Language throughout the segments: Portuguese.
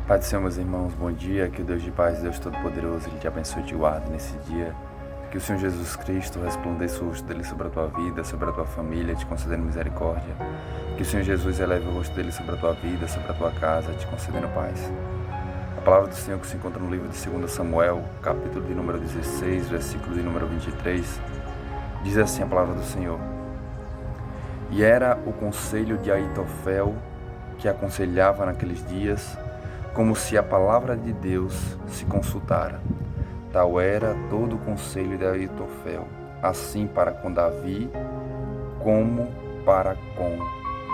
Pai do Senhor, meus irmãos, bom dia. Que o Deus de paz, Deus Todo-Poderoso, Ele te abençoe e te guarde nesse dia. Que o Senhor Jesus Cristo resplandeça o rosto dele sobre a tua vida, sobre a tua família, te concedendo misericórdia. Que o Senhor Jesus eleve o rosto dele sobre a tua vida, sobre a tua casa, te concedendo paz. A palavra do Senhor que se encontra no livro de 2 Samuel, capítulo de número 16, versículo de número 23, diz assim a palavra do Senhor: E era o conselho de Aitofel que aconselhava naqueles dias, como se a palavra de Deus se consultara. Tal era todo o conselho de Aitofel, assim para com Davi, como para com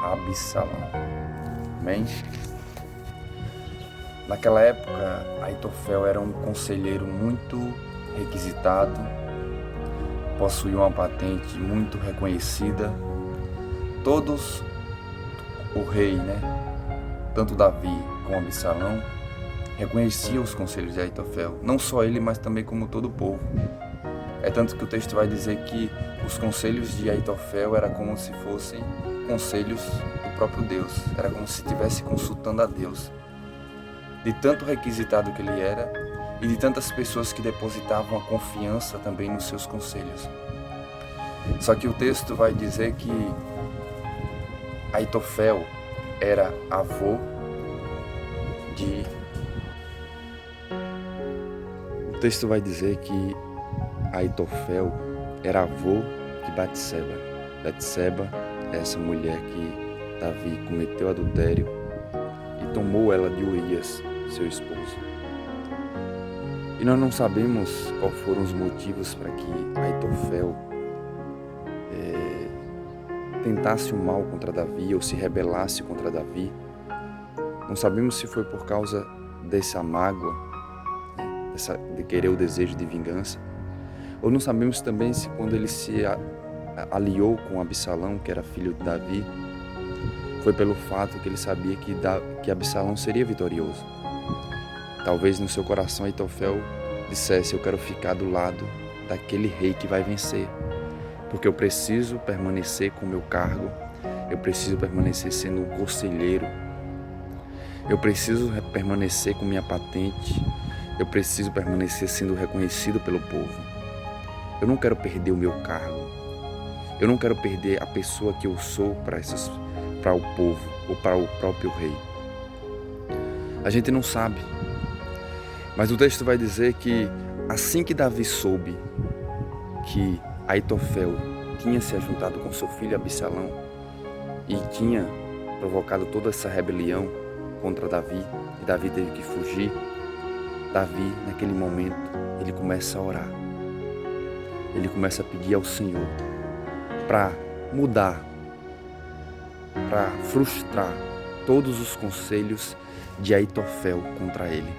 Absalão. Amém? Naquela época, Aitofel era um conselheiro muito requisitado, possuía uma patente muito reconhecida. Todos, o rei, tanto Davi como Absalão, reconhecia os conselhos de Aitofel, não só ele, mas também como todo o povo. É tanto que o texto vai dizer que os conselhos de Aitofel eram como se fossem conselhos do próprio Deus, era como se estivesse consultando a Deus, de tanto requisitado que ele era e de tantas pessoas que depositavam a confiança também nos seus conselhos. Só que o texto vai dizer que Aitofel era avô de... O texto vai dizer que Aitofel era avô de Batseba. Batseba é essa mulher que Davi cometeu adultério e tomou ela de Urias, seu esposo. E nós não sabemos quais foram os motivos para que Aitofel tentasse o mal contra Davi ou se rebelasse contra Davi. Não sabemos se foi por causa dessa mágoa, de querer o desejo de vingança, ou não sabemos também se quando ele se aliou com Absalão, que era filho de Davi, foi pelo fato que ele sabia que Absalão seria vitorioso. Talvez no seu coração Aitofel dissesse: eu quero ficar do lado daquele rei que vai vencer, porque eu preciso permanecer com o meu cargo, eu preciso permanecer sendo um conselheiro, eu preciso permanecer com minha patente, eu preciso permanecer sendo reconhecido pelo povo. Eu não quero perder o meu cargo, eu não quero perder a pessoa que eu sou para o povo ou para o próprio rei. A gente não sabe, mas o texto vai dizer que assim que Davi soube que Aitofel tinha se ajuntado com seu filho Absalão e tinha provocado toda essa rebelião contra Davi, e Davi teve que fugir, Davi, naquele momento, ele começa a orar. Ele começa a pedir ao Senhor para mudar, para frustrar todos os conselhos de Aitofel contra ele.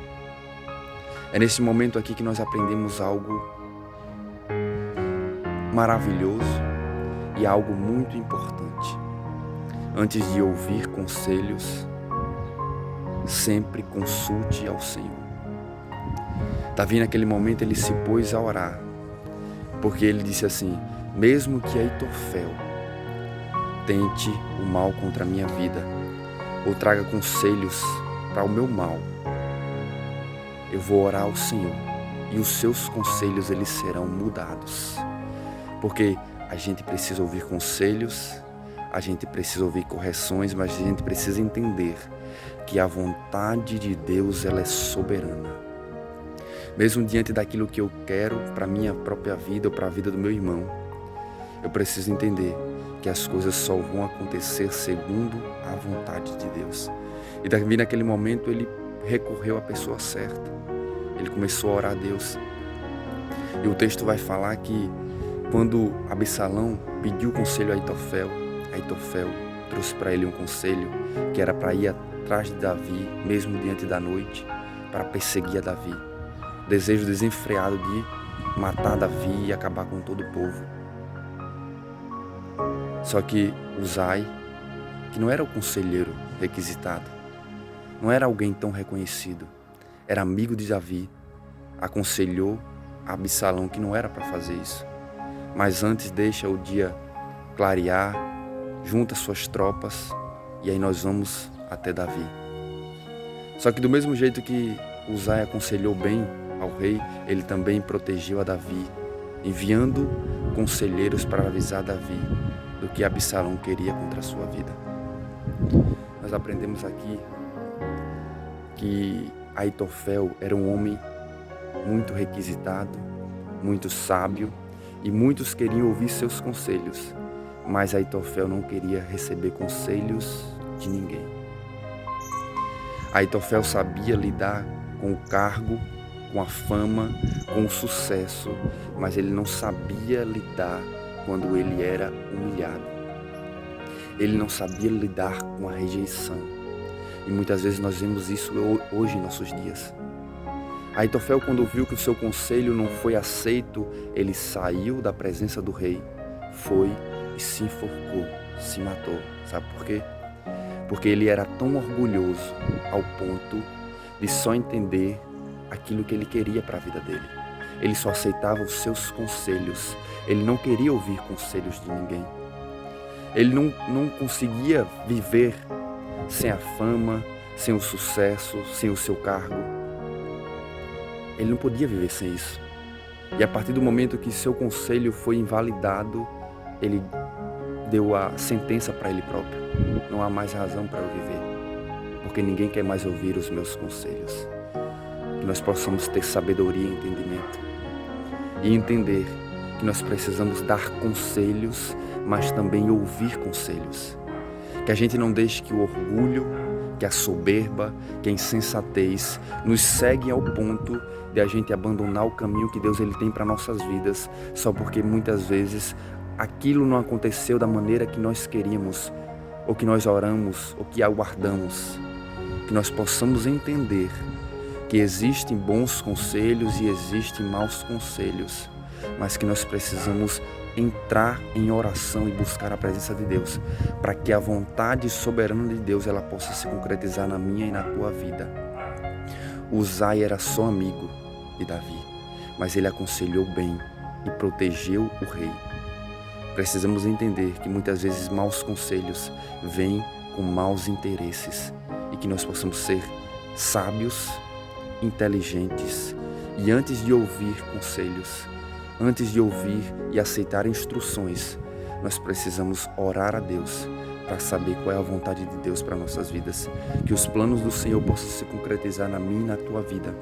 É nesse momento aqui que nós aprendemos algo maravilhoso e algo muito importante. Antes de ouvir conselhos, sempre consulte ao Senhor. Davi, naquele momento, ele se pôs a orar, porque ele disse assim: mesmo que Aitofel tente o mal contra a minha vida, ou traga conselhos para o meu mal, eu vou orar ao Senhor, e os seus conselhos eles serão mudados. Porque a gente precisa ouvir conselhos, a gente precisa ouvir correções, mas a gente precisa entender que a vontade de Deus ela é soberana. Mesmo diante daquilo que eu quero para a minha própria vida ou para a vida do meu irmão, eu preciso entender que as coisas só vão acontecer segundo a vontade de Deus. E Davi, naquele momento, ele recorreu à pessoa certa. Ele começou a orar a Deus. E o texto vai falar que quando Absalão pediu conselho a Aitofel, Aitofel trouxe para ele um conselho que era para ir atrás de Davi, mesmo diante da noite, para perseguir a Davi. Desejo desenfreado de matar Davi e acabar com todo o povo. Só que Uzai, que não era o conselheiro requisitado, não era alguém tão reconhecido, era amigo de Davi, aconselhou a Absalão que não era para fazer isso. Mas antes deixa o dia clarear, junta suas tropas e aí nós vamos até Davi. Só que do mesmo jeito que Uzai aconselhou bem ao rei, ele também protegeu a Davi, enviando conselheiros para avisar Davi do que Absalão queria contra a sua vida. Nós aprendemos aqui que Aitofel era um homem muito requisitado, muito sábio, e muitos queriam ouvir seus conselhos, mas Aitofel não queria receber conselhos de ninguém. Aitofel sabia lidar com o cargo, com a fama, com o sucesso, mas ele não sabia lidar quando ele era humilhado. Ele não sabia lidar com a rejeição. E muitas vezes nós vemos isso hoje em nossos dias. Aitofel, quando viu que o seu conselho não foi aceito, ele saiu da presença do rei, foi e se enforcou, se matou. Sabe por quê? Porque ele era tão orgulhoso ao ponto de só entender aquilo que ele queria para a vida dele. Ele só aceitava os seus conselhos. Ele não queria ouvir conselhos de ninguém. Ele não conseguia viver sem a fama, sem o sucesso, sem o seu cargo. Ele não podia viver sem isso. E a partir do momento que seu conselho foi invalidado, ele deu a sentença para ele próprio. Não há mais razão para eu viver, porque ninguém quer mais ouvir os meus conselhos. Que nós possamos ter sabedoria e entendimento. E entender que nós precisamos dar conselhos, mas também ouvir conselhos. Que a gente não deixe que o orgulho, que a soberba, que a insensatez nos seguem ao ponto de a gente abandonar o caminho que Deus ele tem para nossas vidas, só porque muitas vezes aquilo não aconteceu da maneira que nós queríamos, ou que nós oramos, ou que aguardamos. Que nós possamos entender que existem bons conselhos e existem maus conselhos, mas que nós precisamos entrar em oração e buscar a presença de Deus, para que a vontade soberana de Deus ela possa se concretizar na minha e na tua vida. Uzai era só amigo de Davi, mas ele aconselhou bem e protegeu o rei. Precisamos entender que muitas vezes maus conselhos vêm com maus interesses e que nós possamos ser sábios, inteligentes e antes de ouvir conselhos, antes de ouvir e aceitar instruções, nós precisamos orar a Deus para saber qual é a vontade de Deus para nossas vidas. Que os planos do Senhor possam se concretizar na minha e na tua vida.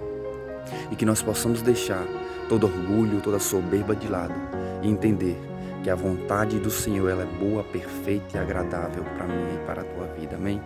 E que nós possamos deixar todo orgulho, toda soberba de lado e entender que a vontade do Senhor ela é boa, perfeita e agradável para mim e para a tua vida. Amém?